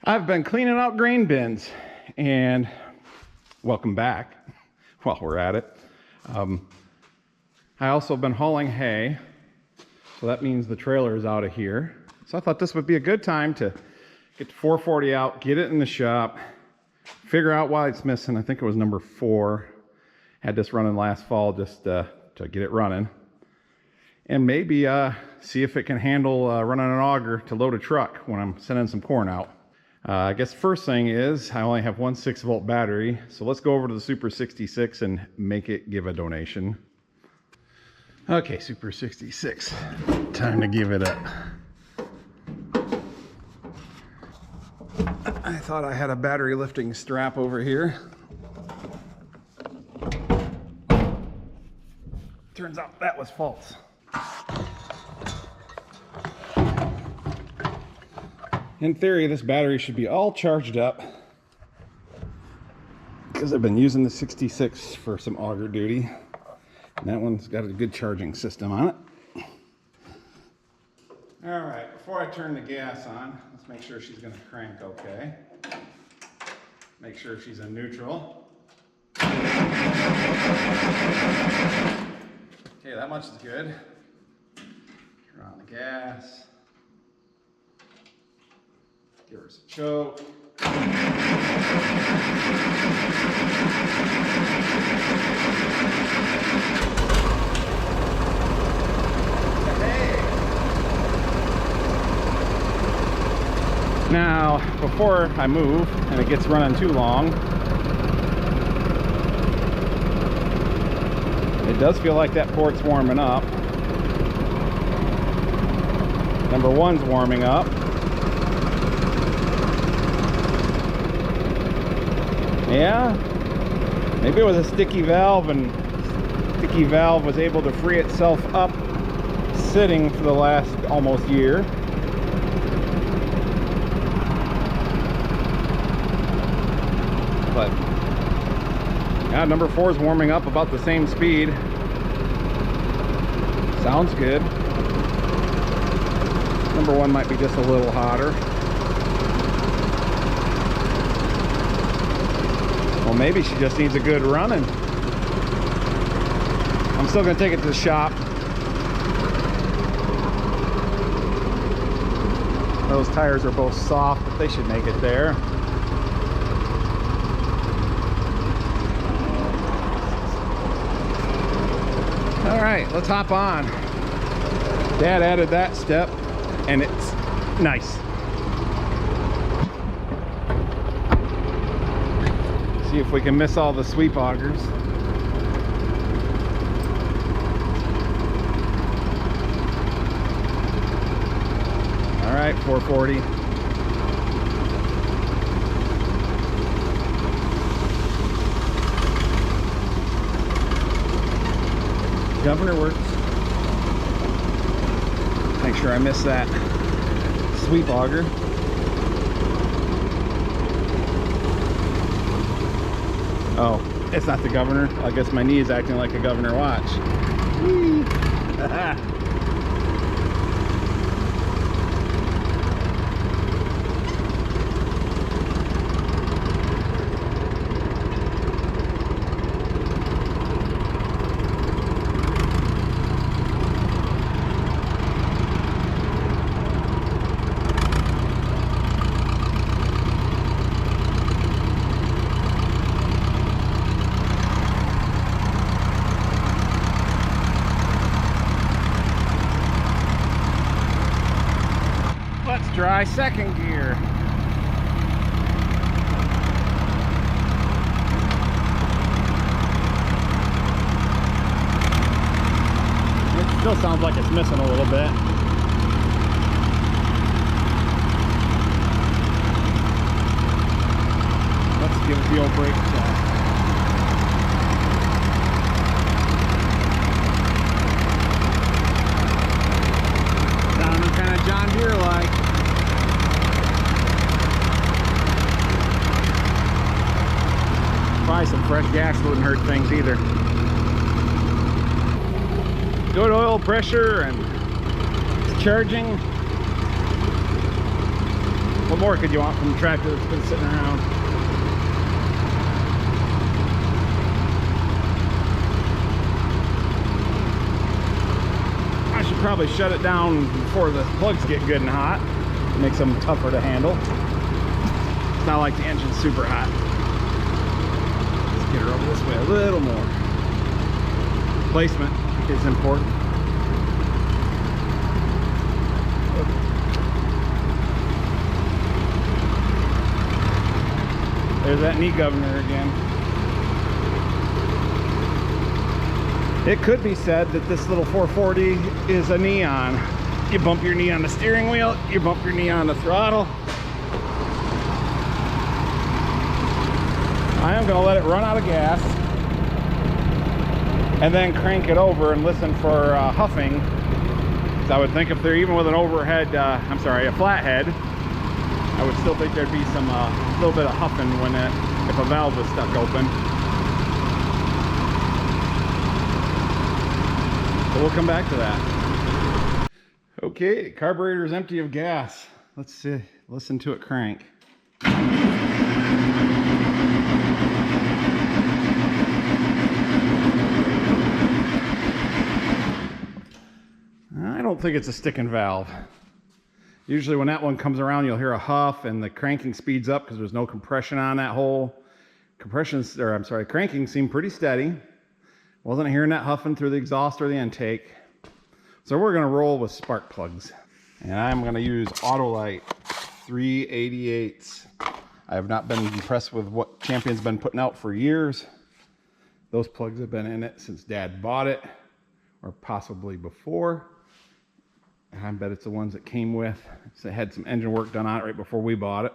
I've been cleaning out grain bins, and welcome back while we're at it. I also have been hauling hay, so that means the trailer is out of here. So I thought this would be a good time to get the 440 out, get it in the shop, figure out why it's missing. I think it was number 4. Had this running last fall just to get it running. And maybe see if it can handle running an auger to load a truck when I'm sending some corn out. I guess first thing is I only have one 6-volt battery, so let's go over to the Super 66 and make it give a donation. Okay, Super 66, time to give it up. I thought I had a battery lifting strap over here. Turns out that was false. In theory, this battery should be all charged up because I've been using the 66 for some auger duty. And that one's got a good charging system on it. All right, before I turn the gas on, let's make sure she's going to crank okay. Make sure she's in neutral. Okay, that much is good. Turn on the gas. Give her some choke. Now, before I move and it gets running too long, it does feel like that port's warming up. Number 1's warming up. Yeah, maybe it was a sticky valve, and sticky valve was able to free itself up sitting for the last almost year. But yeah, number 4 is warming up about the same speed. Sounds good. Number 1 might be just a little hotter. Well, maybe she just needs a good running. I'm still going to take it to the shop. Those tires are both soft, but they should make it there. All right, let's hop on. Dad added that step, and it's nice. See if we can miss all the sweep augers. All right, 440. Governor works. Make sure I miss that sweep auger. Oh, it's not the governor. I guess my knee is acting like a governor watch. Try second gear. It still sounds like it's missing a little bit. Let's give it the old brake check. Sounding kind of John Deere-like. Probably some fresh gas wouldn't hurt things either. Good oil pressure and it's charging. What more could you want from a tractor that's been sitting around? I should probably shut it down before the plugs get good and hot. It makes them tougher to handle. It's not like the engine's super hot. Let's get her over this way a little more. Placement is important. There's that knee governor again. It could be said that this little 440 is a neon. You bump your knee on the steering wheel, you bump your knee on the throttle. I am going to let it run out of gas and then crank it over and listen for huffing. So I would think if they're even with an overhead, a flathead, I would still think there'd be some little bit of huffing when if a valve was stuck open. But we'll come back to that. Okay, carburetor's empty of gas. Let's see, listen to it crank. I don't think it's a sticking valve. Usually when that one comes around, you'll hear a huff and the cranking speeds up because there's no compression on that hole. Cranking seemed pretty steady. Wasn't hearing that huffing through the exhaust or the intake. So we're gonna roll with spark plugs. And I'm gonna use Autolite 388s. I have not been impressed with what Champion's been putting out for years. Those plugs have been in it since Dad bought it, or possibly before. I bet it's the ones that came with. So it had some engine work done on it right before we bought it.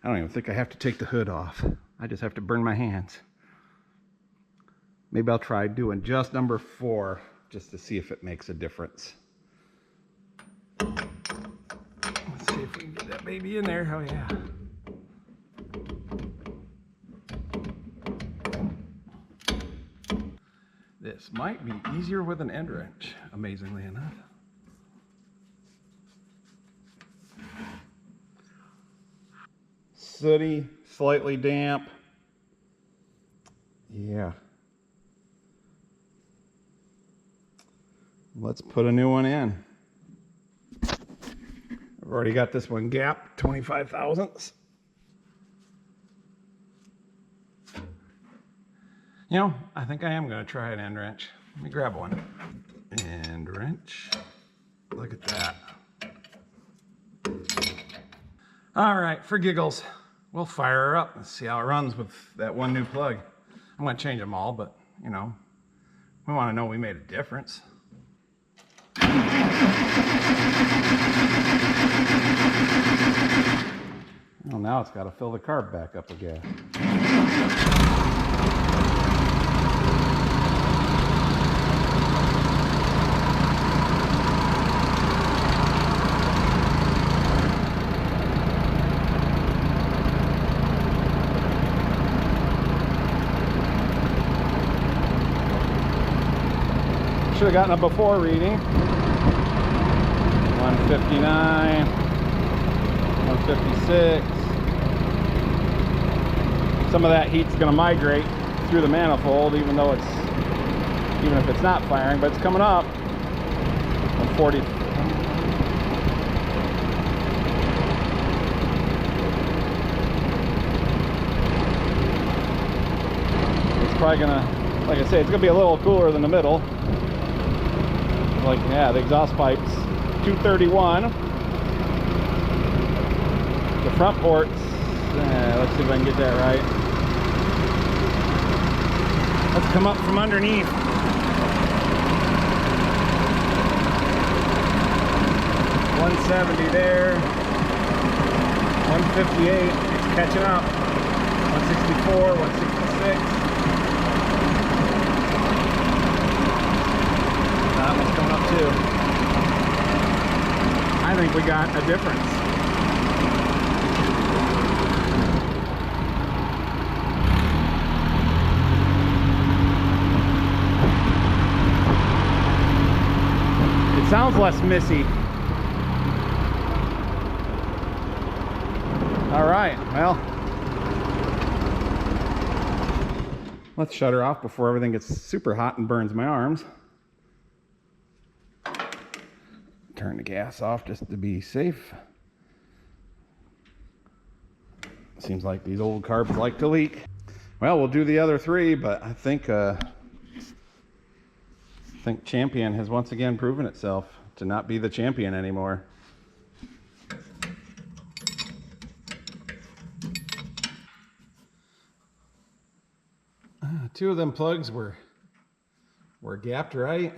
I don't even think I have to take the hood off. I just have to burn my hands. Maybe I'll try doing just number 4 just to see if it makes a difference. Let's see if we can get that baby in there. Oh yeah. This might be easier with an end wrench, amazingly enough. Sooty, slightly damp. Yeah. Let's put a new one in. I've already got this one gapped 25 thousandths. You know, I think I am going to try an end wrench. Let me grab one. End wrench. Look at that. All right, for giggles, we'll fire her up and see how it runs with that one new plug. I'm going to change them all, but, you know, we want to know we made a difference. Well, now it's got to fill the carb back up again. Should have gotten a before reading. 159, 156. Some of that heat's going to migrate through the manifold, even if it's not firing, but it's coming up. 140. It's probably going to, like I say, it's going to be a little cooler than the middle. Like, yeah, the exhaust pipe's 231. The front ports, let's see if I can get that right. Let's come up from underneath. 170 there. 158, it's catching up. 164, 166. That one's coming up too. I think we got a difference. It sounds less missy. All right, well, let's shut her off before everything gets super hot and burns my arms. Turn the gas off just to be safe. Seems like these old carbs like to leak. Well, we'll do the other three, but I think Champion has once again proven itself to not be the champion anymore. Two of them plugs were gapped right.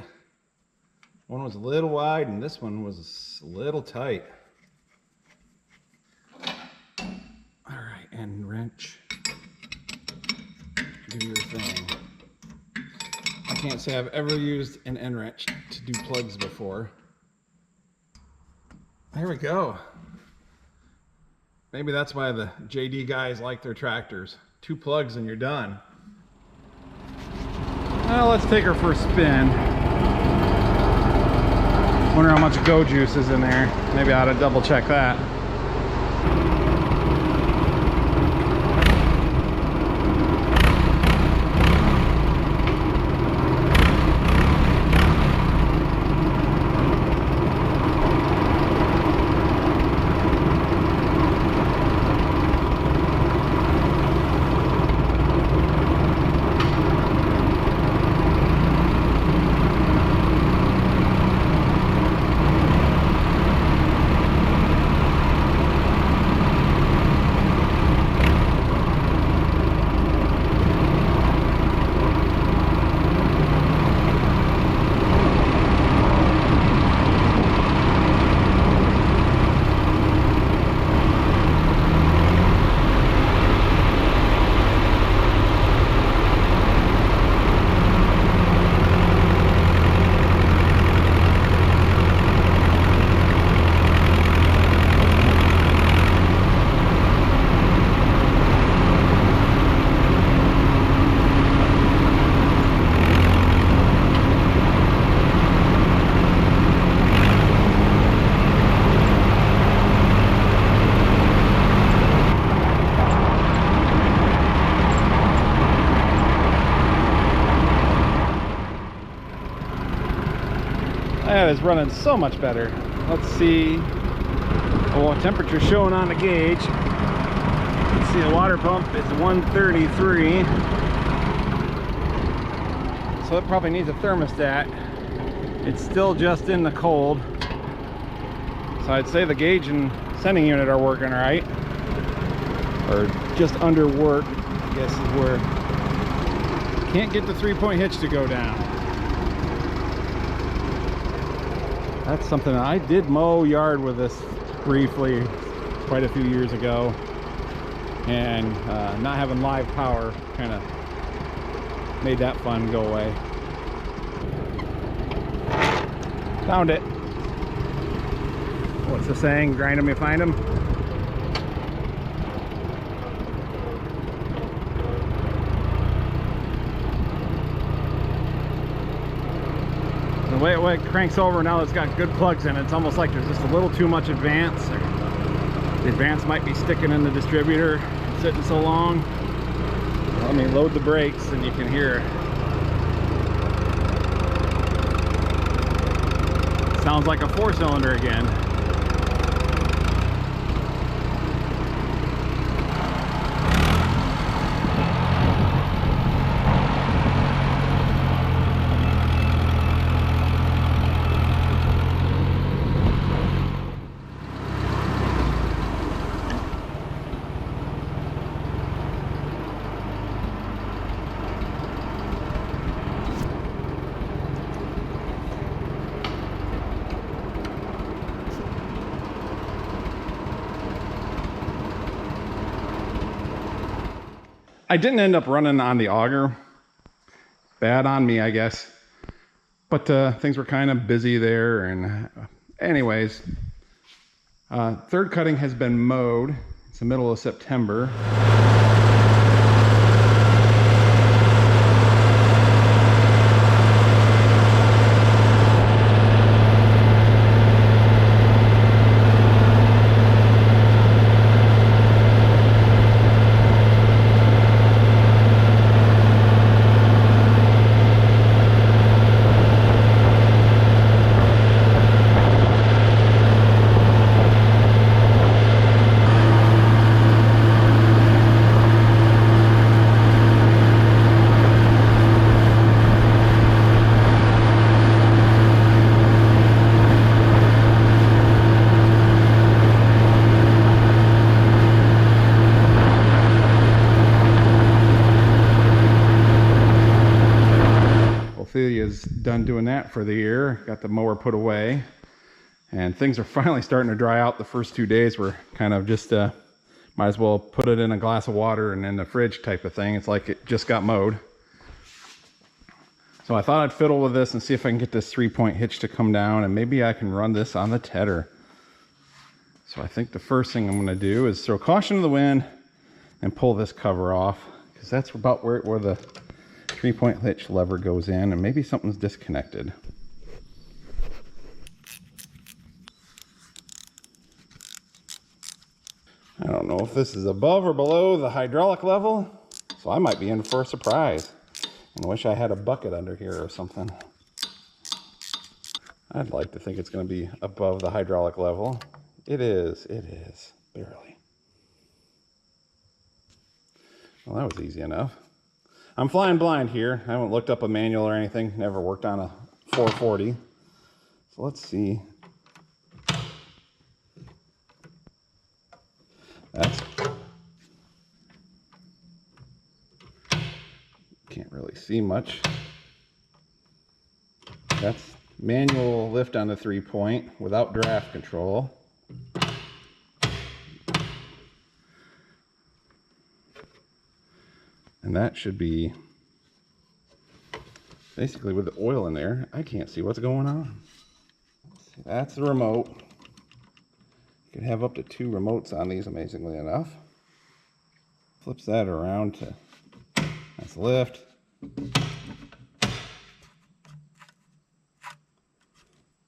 One was a little wide and this one was a little tight. All right, and wrench. Do your thing. I can't say I've ever used an end wrench to do plugs before. There we go. Maybe that's why the JD guys like their tractors. 2 plugs and you're done. Well, let's take her for a spin. Wonder how much go juice is in there. Maybe I ought to double check that. That is running so much better. Let's see. Oh, temperature showing on the gauge. Let's see, the water pump is 133. So it probably needs a thermostat. It's still just in the cold. So I'd say the gauge and sending unit are working right. Or just under work, I guess is where. Can't get the 3-point hitch to go down. That's something I did mow yard with this briefly quite a few years ago, and not having live power kind of made that fun go away. Found it. What's the saying? Grind them, you find them. The way it cranks over now, it's got good plugs in it. It's almost like there's just a little too much advance. The advance might be sticking in the distributor, sitting so long. Let me load the brakes and you can hear it. Sounds like a 4-cylinder again. I didn't end up running on the auger. Bad on me, I guess. But things were kind of busy there. And anyways, third cutting has been mowed. It's the middle of September. done doing that for the year. Got the mower put away. And things are finally starting to dry out. The first 2 days were kind of just, might as well put it in a glass of water and in the fridge type of thing. It's like it just got mowed. So I thought I'd fiddle with this and see if I can get this 3-point hitch to come down, and maybe I can run this on the tedder. So I think the first thing I'm going to do is throw caution to the wind and pull this cover off, because that's about where the 3-point hitch lever goes in, and maybe something's disconnected. I don't know if this is above or below the hydraulic level, so I might be in for a surprise. And wish I had a bucket under here or something. I'd like to think it's going to be above the hydraulic level. It is, barely. Well, that was easy enough. I'm flying blind here. I haven't looked up a manual or anything. Never worked on a 440. So let's see. Can't really see much. That's manual lift on the 3-point without draft control. And that should be basically with the oil in there. I can't see what's going on. That's the remote. You can have up to 2 remotes on these, amazingly enough. Flips that around to, that's lift.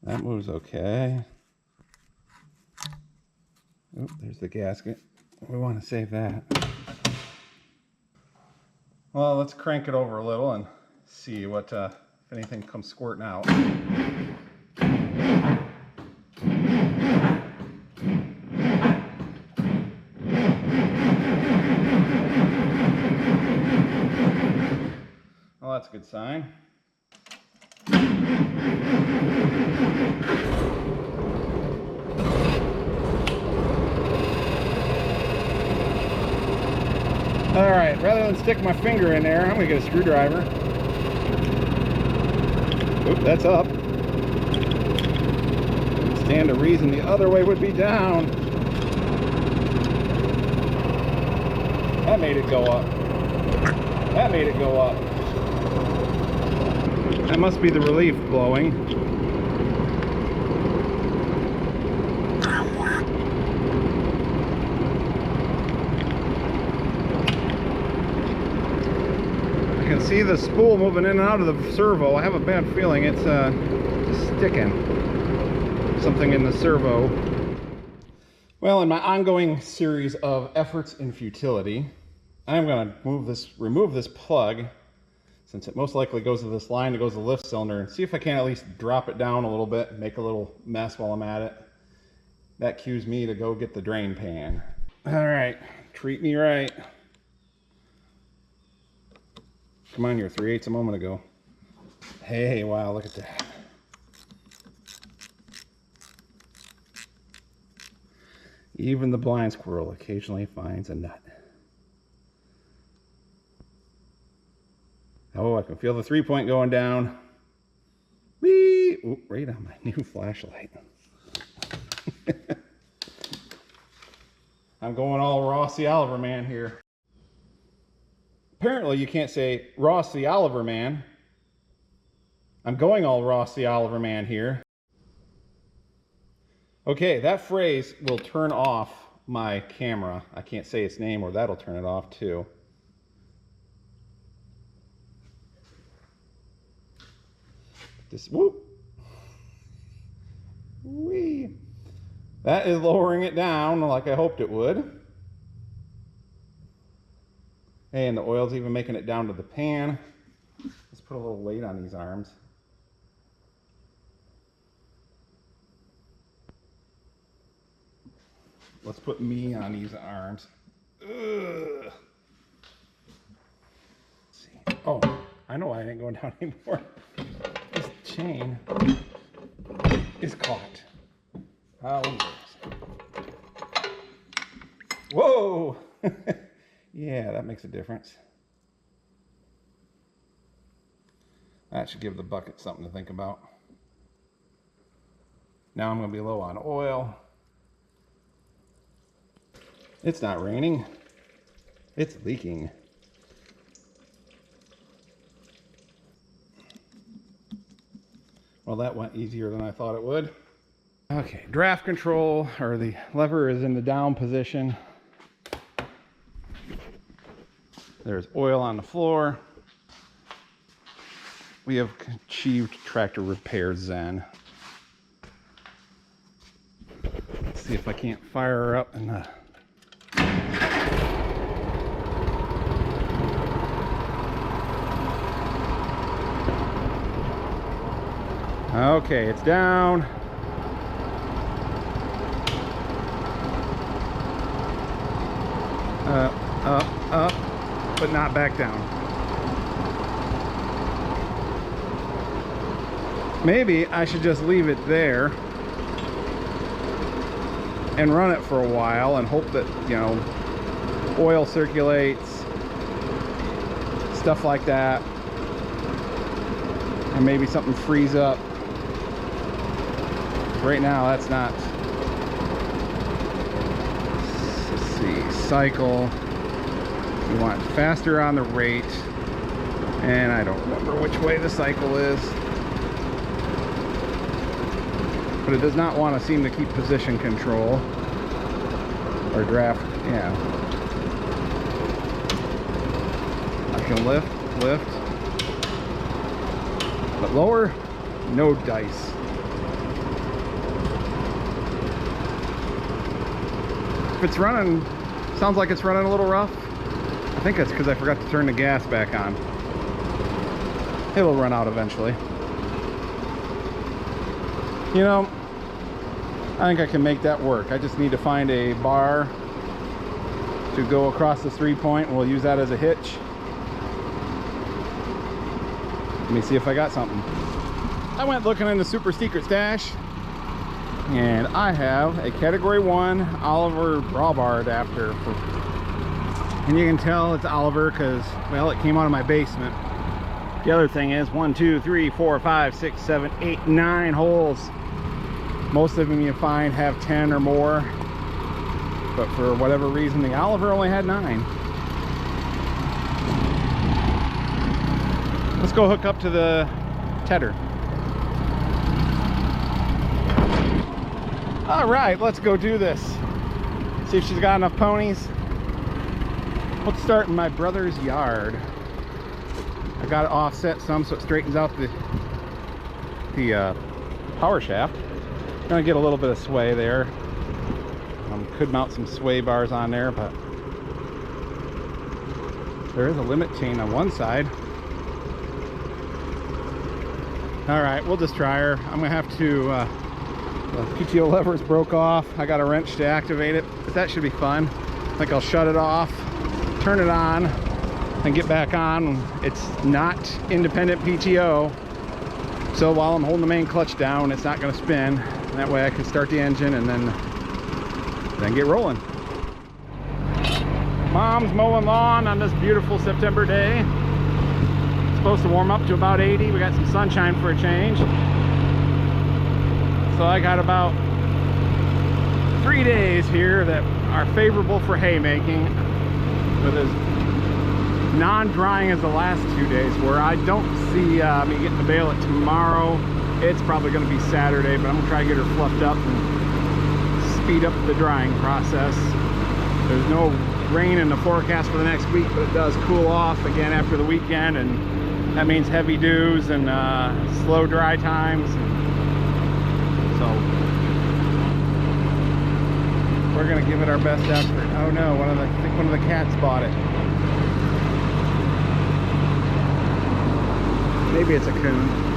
That moves okay. Oh, there's the gasket. We want to save that. Well, let's crank it over a little and see what, if anything comes squirting out. Well, that's a good sign. All right, rather than stick my finger in there, I'm gonna get a screwdriver. Oop, that's up. Stand to reason the other way would be down. That made it go up. That made it go up. That must be the relief blowing. I can see the spool moving in and out of the servo. I have a bad feeling it's sticking. Something in the servo. Well, in my ongoing series of efforts in futility, I'm going to remove this plug, since it most likely goes to this line that goes to the lift cylinder, and see if I can at least drop it down a little bit, make a little mess while I'm at it. That cues me to go get the drain pan. All right, treat me right. Come on, you're 3/8 a moment ago. Hey, wow, look at that. Even the blind squirrel occasionally finds a nut. Oh, I can feel the 3-point going down. Whee! Ooh, right on my new flashlight. I'm going all Ross the Oliver Man here. Apparently you can't say Ross the Oliver Man. I'm going all Ross the Oliver Man here. Okay, that phrase will turn off my camera. I can't say its name, or that'll turn it off too. This, whoop. Whee. That is lowering it down like I hoped it would. And the oil's even making it down to the pan. Let's put a little weight on these arms. Let's put me on these arms. Ugh. Let's see. Oh, I know why I ain't going down anymore. This chain is caught. Oh, yes. Whoa! Yeah, that makes a difference. That should give the bucket something to think about. Now I'm going to be low on oil. It's not raining. It's leaking. Well, that went easier than I thought it would. Okay, draft control, or the lever is in the down position. There's oil on the floor. We have achieved tractor repair zen. Let's see if I can't fire her up in the... Okay, it's down. Up, but not back down. Maybe I should just leave it there and run it for a while and hope that, you know, oil circulates, stuff like that, and maybe something frees up. Right now, that's not. Let's see, cycle. We want faster on the rate, and I don't remember which way the cycle is, but it does not want to seem to keep position control or draft. Yeah, I can lift, but lower, no dice. If it's running, sounds like it's running a little rough. I think that's because I forgot to turn the gas back on. It'll run out eventually. You know, I think I can make that work. I just need to find a bar to go across the 3-point, and we'll use that as a hitch. Let me see if I got something. I went looking in the super secret stash, and I have a category 1 Oliver drawbar adapter. And you can tell it's Oliver because, well, it came out of my basement. The other thing is 1, 2, 3, 4, 5, 6, 7, 8, 9 holes. Most of them you find have 10 or more, but for whatever reason the Oliver only had 9. Let's go hook up to the tedder. All right, let's go do this. See if she's got enough ponies. Let's start in my brother's yard. I got it offset some so it straightens out the power shaft. Gonna get a little bit of sway there. Could mount some sway bars on there, but there is a limit chain on one side. All right, we'll just try her. I'm gonna have to, the PTO lever's broke off. I got a wrench to activate it, but that should be fun. I think I'll shut it off, turn it on, and get back on. It's not independent PTO, so while I'm holding the main clutch down, it's not gonna spin. That way I can start the engine and then get rolling. Mom's mowing lawn on this beautiful September day. It's supposed to warm up to about 80. We got some sunshine for a change. So I got about 3 days here that are favorable for haymaking, with as non-drying as the last 2 days were. I don't see me getting to bale it tomorrow. It's probably going to be Saturday, but I'm going to try to get her fluffed up and speed up the drying process. There's no rain in the forecast for the next week, but it does cool off again after the weekend, and that means heavy dews and slow dry times. So we're going to give it our best effort. Oh no, I think one of the cats bought it. Maybe it's a coon.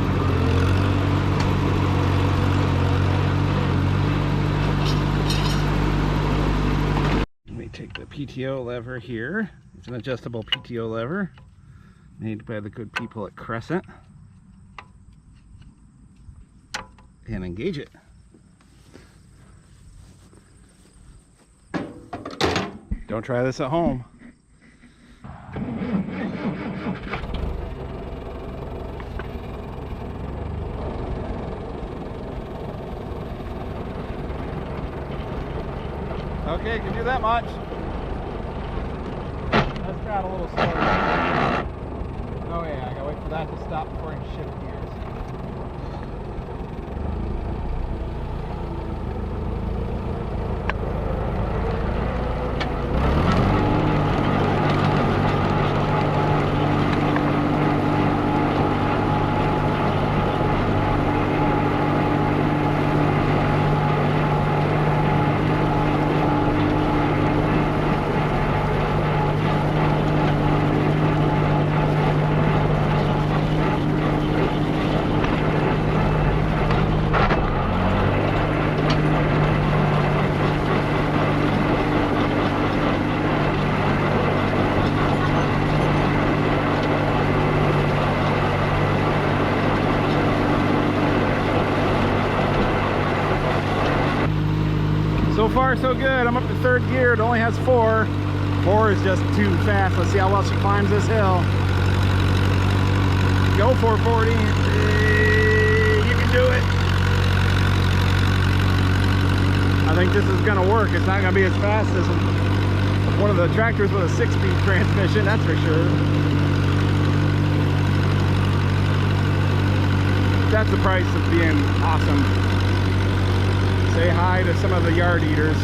Take the PTO lever here. It's an adjustable PTO lever made by the good people at Crescent, and engage it. Don't try this at home. Okay, can do that much. Let's try it a little slower. Oh yeah, I gotta wait for that to stop before I can shift gears. So far so good. I'm up to third gear. It only has 4. 4 is just too fast. Let's see how well she climbs this hill. Go 440. You can do it. I think this is going to work. It's not going to be as fast as one of the tractors with a 6-speed transmission, that's for sure. That's the price of being awesome. Say hi to some of the yard eaters.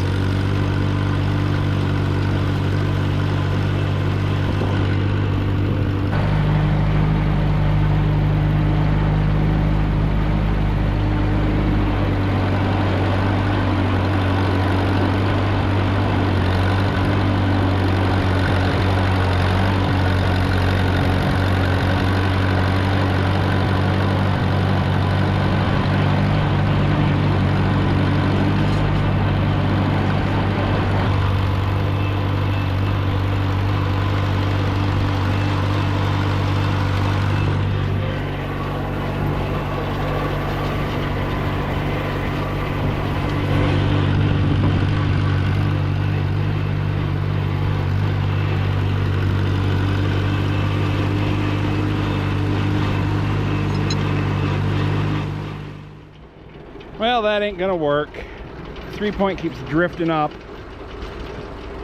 Well, that ain't gonna work. 3-point keeps drifting up,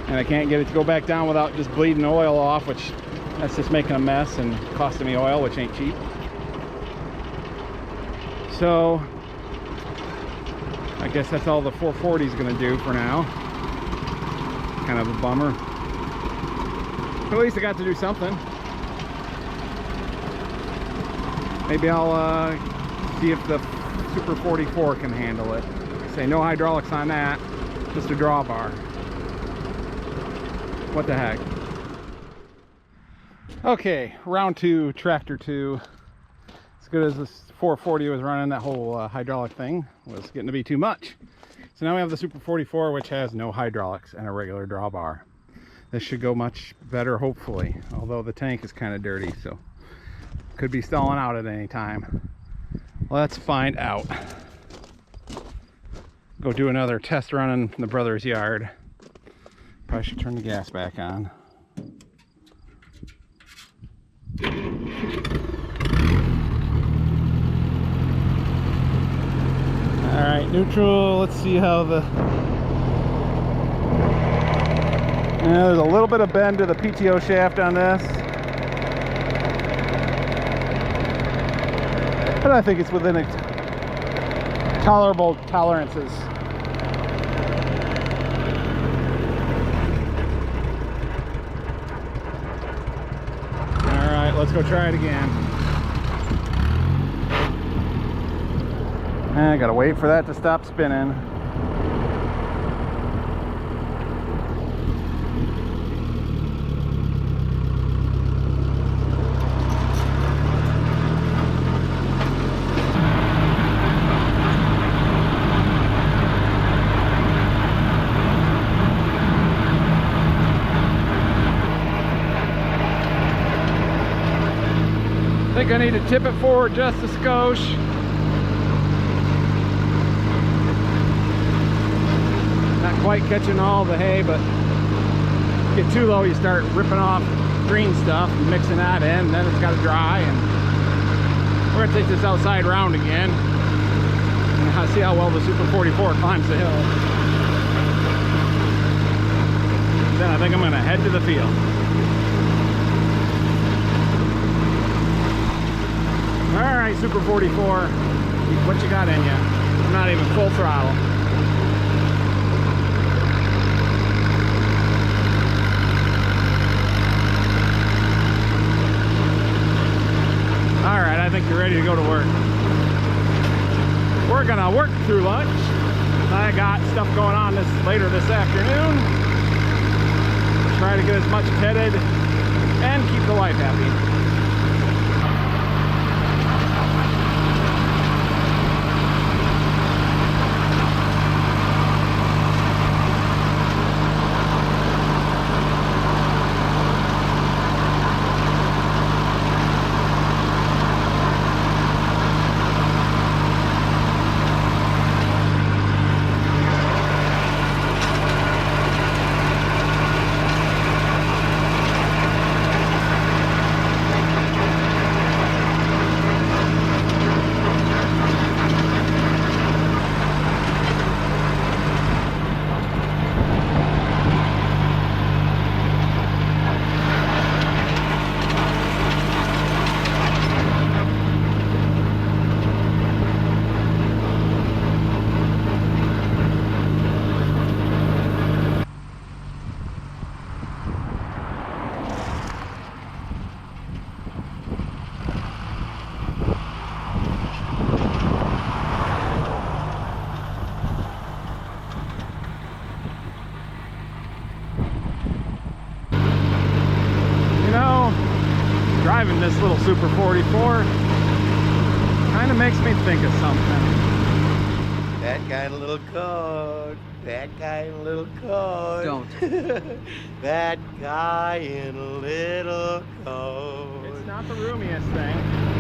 and I can't get it to go back down without just bleeding oil off, which that's just making a mess and costing me oil, which ain't cheap. So I guess that's all the 440 is gonna do for now. Kind of a bummer. But at least I got to do something. Maybe I'll see if the Super 44 can handle it. Say no hydraulics on that, just a drawbar. What the heck. Okay, round 2, tractor 2. As good as this 440 was running, that whole hydraulic thing was getting to be too much. So now we have the Super 44, which has no hydraulics and a regular drawbar. This should go much better, hopefully, although the tank is kind of dirty, so could be stalling out at any time. Let's find out. Go do another test run in the brother's yard. Probably should turn the gas back on. Alright, neutral. Let's see how the... Yeah, there's a little bit of bend to the PTO shaft on this. But I think it's within tolerable tolerances. Alright, let's go try it again. I gotta wait for that to stop spinning. I think I need to tip it forward just a skosh. Not quite catching all the hay, but get too low, you start ripping off green stuff and mixing that in, and then it's got to dry. And we're gonna take this outside round again and see how well the Super 44 climbs the hill. Then I think I'm gonna head to the field. All right, Super 44, what you got in you? I'm not even full throttle. All right, I think you're ready to go to work. We're gonna work through lunch. I got stuff going on later this afternoon. Try to get as much headed and keep the wife happy. Driving this little Super 44 kind of makes me think of something. That guy in a little coat. That guy in a little coat. Don't. That guy in a little coat. It's not the roomiest thing.